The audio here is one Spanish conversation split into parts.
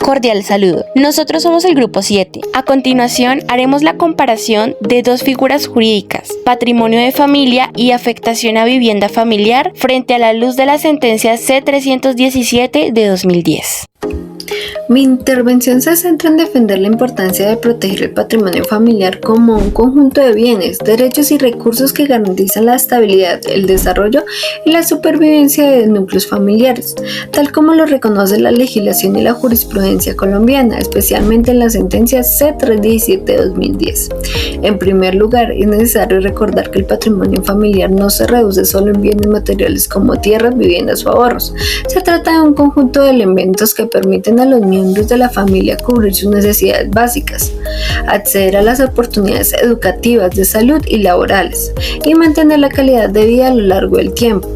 Cordial saludo. Nosotros somos el Grupo 7. A continuación, haremos la comparación de dos figuras jurídicas, patrimonio de familia y afectación a vivienda familiar, frente a la luz de la sentencia C-317 de 2010. Mi intervención se centra en defender la importancia de proteger el patrimonio familiar como un conjunto de bienes, derechos y recursos que garantizan la estabilidad, el desarrollo y la supervivencia de núcleos familiares, tal como lo reconoce la legislación y la jurisprudencia colombiana, especialmente en la sentencia C-317 de 2010. En primer lugar, es necesario recordar que el patrimonio familiar no se reduce solo en bienes materiales como tierras, viviendas o ahorros. Se trata de un conjunto de elementos que permiten a los miembros de la familia cubrir sus necesidades básicas, acceder a las oportunidades educativas, de salud y laborales, y mantener la calidad de vida a lo largo del tiempo.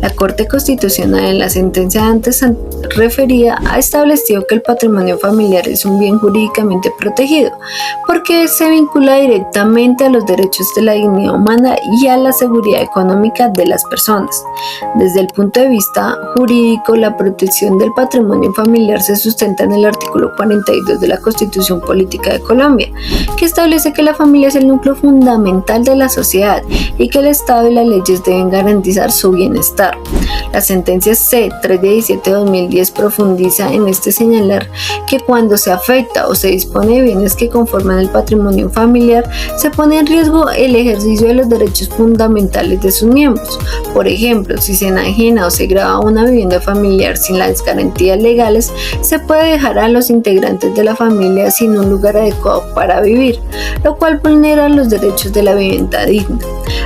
La Corte Constitucional, en la sentencia antes referida, ha establecido que el patrimonio familiar es un bien jurídicamente protegido porque se vincula directamente a los derechos de la dignidad humana y a la seguridad económica de las personas. Desde el punto de vista jurídico, la protección del patrimonio familiar se sustenta en el artículo 42 de la Constitución Política de Colombia, que establece que la familia es el núcleo fundamental de la sociedad y que el Estado y las leyes deben garantizar su bienestar. La sentencia C-317 de 2010 profundiza en señalar que cuando se afecta o se dispone de bienes que conforman el patrimonio familiar, se pone en riesgo el ejercicio de los derechos fundamentales de sus miembros. Por ejemplo, si se enajena o se grava una vivienda familiar sin las garantías legales, se puede dejar a los integrantes de la familia sin un lugar adecuado para vivir, lo cual vulnera los derechos de la vivienda digna.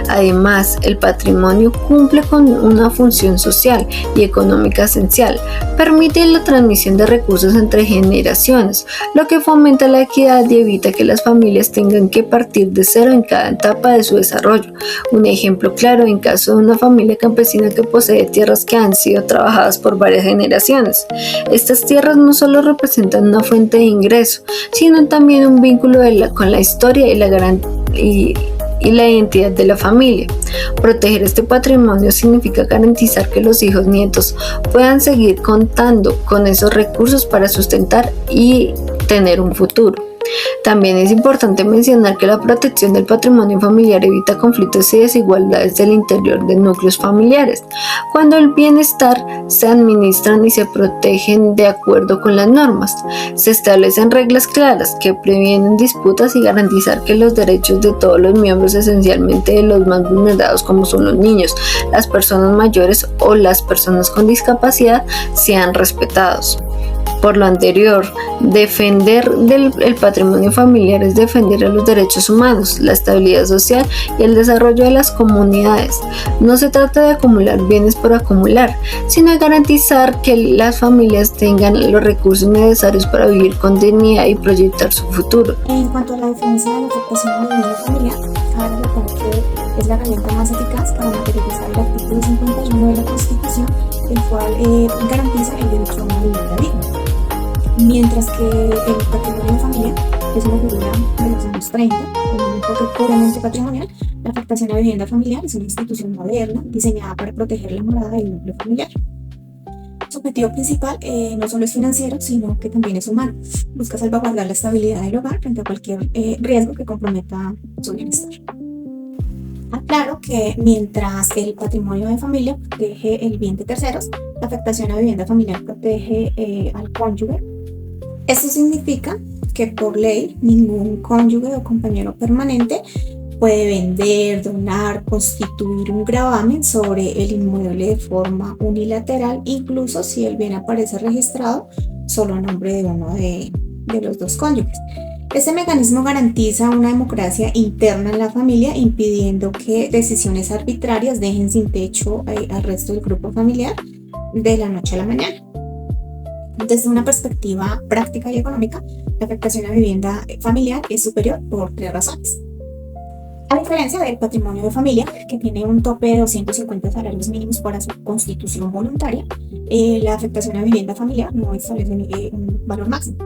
Además, el patrimonio cumple con una función social y económica esencial, permite la transmisión de recursos entre generaciones, lo que fomenta la equidad y evita que las familias tengan que partir de cero en cada etapa de su desarrollo. Un ejemplo claro en caso de una familia campesina que posee tierras que han sido trabajadas por varias generaciones. Estas tierras no solo representan una fuente de ingreso, sino también un vínculo con la historia y la identidad de la familia. Proteger este patrimonio significa garantizar que los hijos nietos puedan seguir contando con esos recursos para sustentar y tener un futuro. También es importante mencionar que la protección del patrimonio familiar evita conflictos y desigualdades del interior de núcleos familiares, cuando el bienestar se administran y se protegen de acuerdo con las normas. Se establecen reglas claras que previenen disputas y garantizar que los derechos de todos los miembros, esencialmente de los más vulnerados como son los niños, las personas mayores o las personas con discapacidad, sean respetados. Por lo anterior, defender el patrimonio familiar es defender a los derechos humanos, la estabilidad social y el desarrollo de las comunidades. No se trata de acumular bienes por acumular, sino de garantizar que las familias tengan los recursos necesarios para vivir con dignidad y proyectar su futuro. En cuanto a la defensa de la afectación a la vivienda familiar, cabe recordar que es la herramienta más eficaz para materializar el artículo 51 de la Constitución, el cual garantiza el derecho a una vivienda digna. Mientras que el patrimonio familiar es una figura de los años 30, con un enfoque puramente patrimonial, la afectación a vivienda familiar es una institución moderna diseñada para proteger la morada del núcleo familiar. Su objetivo principal no solo es financiero, sino que también es humano. Busca salvaguardar la estabilidad del hogar frente a cualquier riesgo que comprometa su bienestar. Aclaro que mientras el patrimonio de familia protege el bien de terceros, la afectación a vivienda familiar protege al cónyuge. Esto significa que por ley ningún cónyuge o compañero permanente puede vender, donar, constituir un gravamen sobre el inmueble de forma unilateral, incluso si el bien aparece registrado solo a nombre de uno de los dos cónyuges. Este mecanismo garantiza una democracia interna en la familia, impidiendo que decisiones arbitrarias dejen sin techo al resto del grupo familiar de la noche a la mañana. Desde una perspectiva práctica y económica, la afectación a vivienda familiar es superior por 3 razones. A diferencia del patrimonio de familia, que tiene un tope de 250 salarios mínimos para su constitución voluntaria, la afectación a vivienda familiar no establece un valor máximo.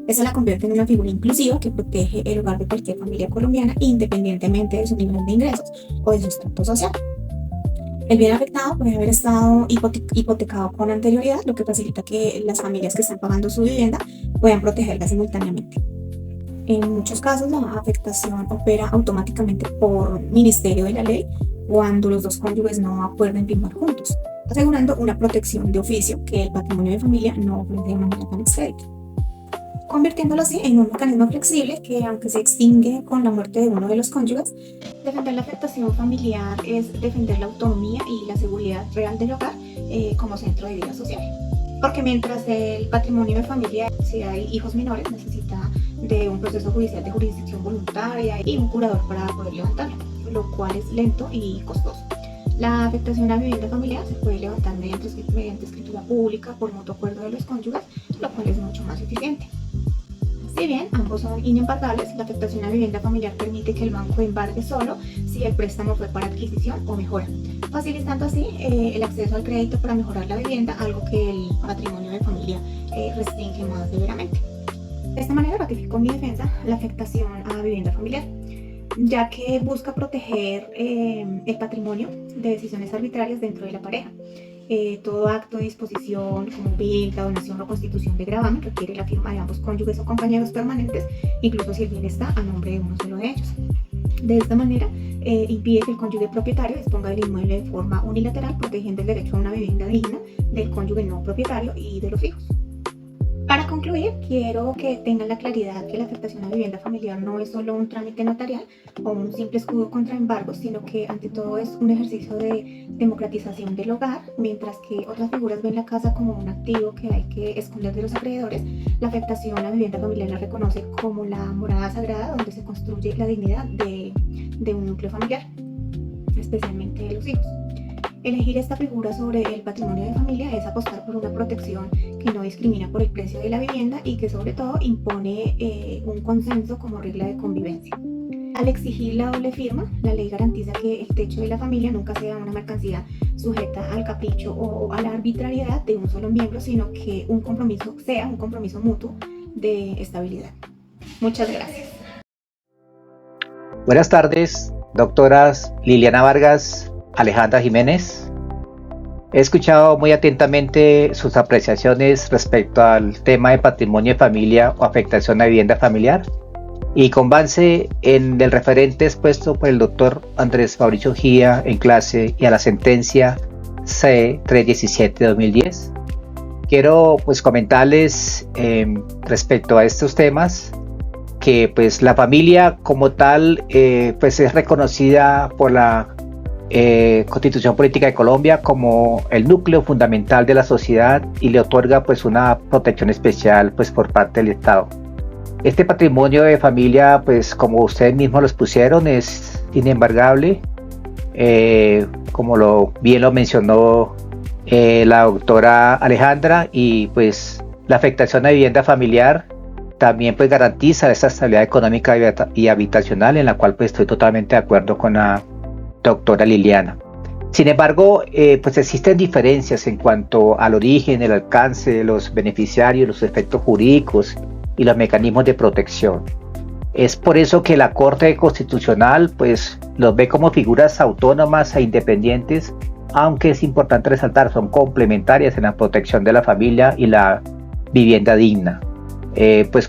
Esto la convierte en una figura inclusiva que protege el hogar de cualquier familia colombiana, independientemente de su nivel de ingresos o de su estrato social. El bien afectado puede haber estado hipotecado con anterioridad, lo que facilita que las familias que están pagando su vivienda puedan protegerla simultáneamente. En muchos casos, la afectación opera automáticamente por ministerio de la ley cuando los dos cónyuges no acuerden firmar juntos, asegurando una protección de oficio que el patrimonio de familia no ofrece de manera tan expedita, convirtiéndolo así en un mecanismo flexible que, aunque se extingue con la muerte de uno de los cónyuges, defender la afectación familiar es defender la autonomía y la seguridad real del hogar como centro de vida social. Porque mientras el patrimonio de familia, si hay hijos menores, necesita de un proceso judicial de jurisdicción voluntaria y un curador para poder levantarlo, lo cual es lento y costoso. La afectación a vivienda familiar se puede levantar mediante escritura pública por mutuo acuerdo de los cónyuges, lo cual es mucho más eficiente. Si bien ambos son inembargables, la afectación a vivienda familiar permite que el banco embargue solo si el préstamo fue para adquisición o mejora, facilitando así el acceso al crédito para mejorar la vivienda, algo que el patrimonio de familia restringe más severamente. De esta manera ratifico mi defensa la afectación a vivienda familiar, ya que busca proteger el patrimonio de decisiones arbitrarias dentro de la pareja. Todo acto de disposición como venta, donación o constitución de gravamen requiere la firma de ambos cónyuges o compañeros permanentes, incluso si el bien está a nombre de uno solo de ellos. De esta manera, impide que el cónyuge propietario disponga del inmueble de forma unilateral, protegiendo el derecho a una vivienda digna del cónyuge no propietario y de los hijos. Para concluir, quiero que tengan la claridad que la afectación a vivienda familiar no es solo un trámite notarial o un simple escudo contra embargos, sino que ante todo es un ejercicio de democratización del hogar. Mientras que otras figuras ven la casa como un activo que hay que esconder de los acreedores, la afectación a vivienda familiar la reconoce como la morada sagrada donde se construye la dignidad de un núcleo familiar, especialmente de los hijos. Elegir esta figura sobre el patrimonio de familia es apostar por una protección que no discrimina por el precio de la vivienda y que sobre todo impone un consenso como regla de convivencia. Al exigir la doble firma, la ley garantiza que el techo de la familia nunca sea una mercancía sujeta al capricho o a la arbitrariedad de un solo miembro, sino que sea un compromiso mutuo de estabilidad. Muchas gracias. Buenas tardes, doctoras Liliana Vargas, Alejandra Jiménez. He escuchado muy atentamente sus apreciaciones respecto al tema de patrimonio de familia o afectación a vivienda familiar, y con base en el referente expuesto por el doctor Andrés Mauricio Gía en clase y a la sentencia C317-2010, quiero comentarles respecto a estos temas que la familia como tal es reconocida por la Constitución Política de Colombia como el núcleo fundamental de la sociedad y le otorga una protección especial por parte del Estado. Este patrimonio de familia, como ustedes mismos lo expusieron, es inembargable, como bien lo mencionó la doctora Alejandra, y la afectación a vivienda familiar también garantiza esa estabilidad económica y habitacional, en la cual estoy totalmente de acuerdo con la doctora Liliana. Sin embargo, existen diferencias en cuanto al origen, el alcance, los beneficiarios, los efectos jurídicos y los mecanismos de protección. Es por eso que la Corte Constitucional los ve como figuras autónomas e independientes, aunque es importante resaltar, son complementarias en la protección de la familia y la vivienda digna.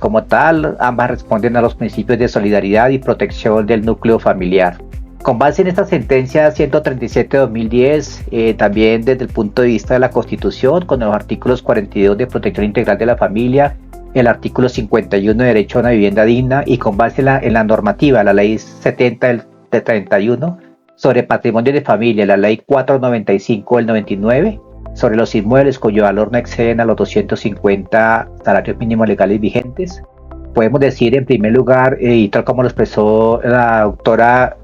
Como tal, ambas responden a los principios de solidaridad y protección del núcleo familiar. Con base en esta sentencia 137-2010, también desde el punto de vista de la Constitución, con los artículos 42 de protección integral de la familia, el artículo 51 de derecho a una vivienda digna, y con base en la normativa, la ley 70 del 31 sobre patrimonio de familia, la ley 495 del 99 sobre los inmuebles cuyo valor no exceden a los 250 salarios mínimos legales vigentes, podemos decir en primer lugar, y tal como lo expresó la doctora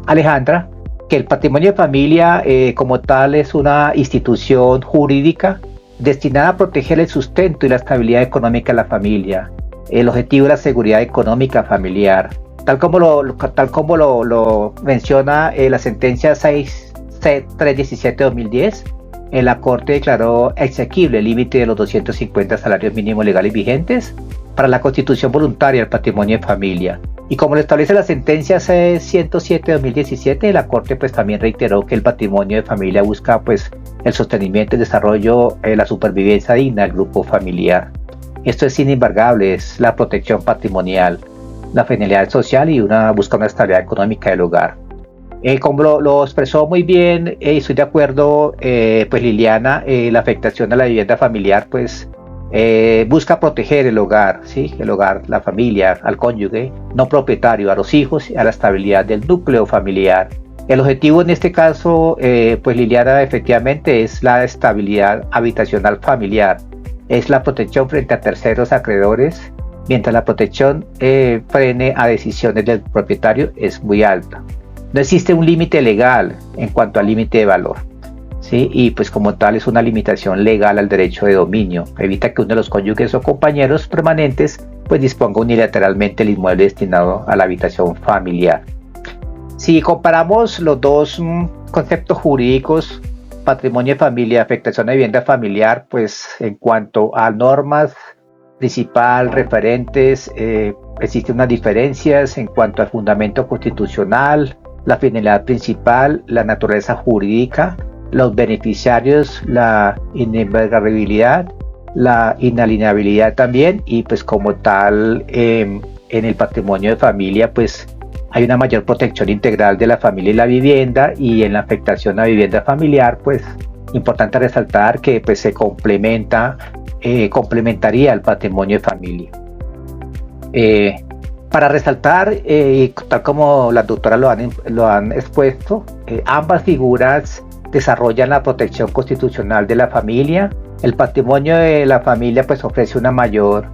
Alejandra, que el patrimonio de familia como tal es una institución jurídica destinada a proteger el sustento y la estabilidad económica de la familia, el objetivo de la seguridad económica familiar, tal como lo menciona la sentencia 317-2010. La Corte declaró exequible el límite de los 250 salarios mínimos legales vigentes para la constitución voluntaria del patrimonio de familia. Y como lo establece la sentencia C-107 de 2017, la Corte pues también reiteró que el patrimonio de familia busca pues el sostenimiento, el desarrollo, la supervivencia digna del grupo familiar. Esto es inembargable, es la protección patrimonial, la finalidad social y busca una estabilidad económica del hogar. Como lo expresó muy bien, estoy de acuerdo, pues Liliana, la afectación a la vivienda familiar pues busca proteger el hogar, ¿sí? El hogar, la familia, al cónyuge no propietario, a los hijos y a la estabilidad del núcleo familiar. El objetivo en este caso, pues Liliana, efectivamente es la estabilidad habitacional familiar, es la protección frente a terceros acreedores, mientras la protección frene a decisiones del propietario es muy alta. No existe un límite legal en cuanto al límite de valor, ¿sí? Y pues como tal es una limitación legal al derecho de dominio. Evita que uno de los cónyuges o compañeros permanentes pues disponga unilateralmente el inmueble destinado a la habitación familiar. Si comparamos los dos conceptos jurídicos, patrimonio de familia, afectación de vivienda familiar, pues en cuanto a normas principal, referentes, existen unas diferencias en cuanto al fundamento constitucional, la finalidad principal, la naturaleza jurídica, los beneficiarios, la inembargabilidad, la inalienabilidad también, y pues como tal en el patrimonio de familia pues hay una mayor protección integral de la familia y la vivienda, y en la afectación a vivienda familiar pues importante resaltar que pues se complementaría el patrimonio de familia. Para resaltar, tal como las doctoras lo han expuesto, ambas figuras desarrollan la protección constitucional de la familia. El patrimonio de la familia pues ofrece un mayor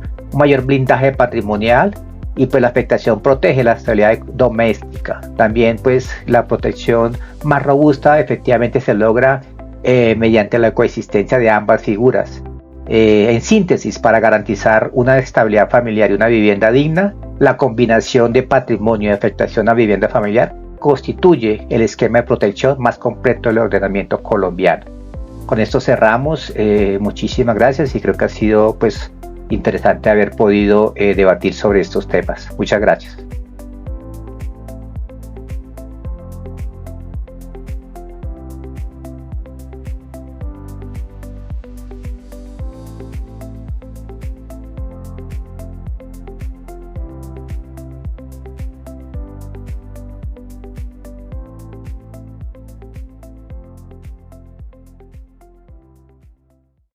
blindaje patrimonial, y pues la afectación protege la estabilidad doméstica. También pues la protección más robusta efectivamente se logra mediante la coexistencia de ambas figuras. En síntesis, para garantizar una estabilidad familiar y una vivienda digna, la combinación de patrimonio y afectación a vivienda familiar constituye el esquema de protección más completo del ordenamiento colombiano. Con esto cerramos. Muchísimas gracias, y creo que ha sido pues interesante haber podido debatir sobre estos temas. Muchas gracias.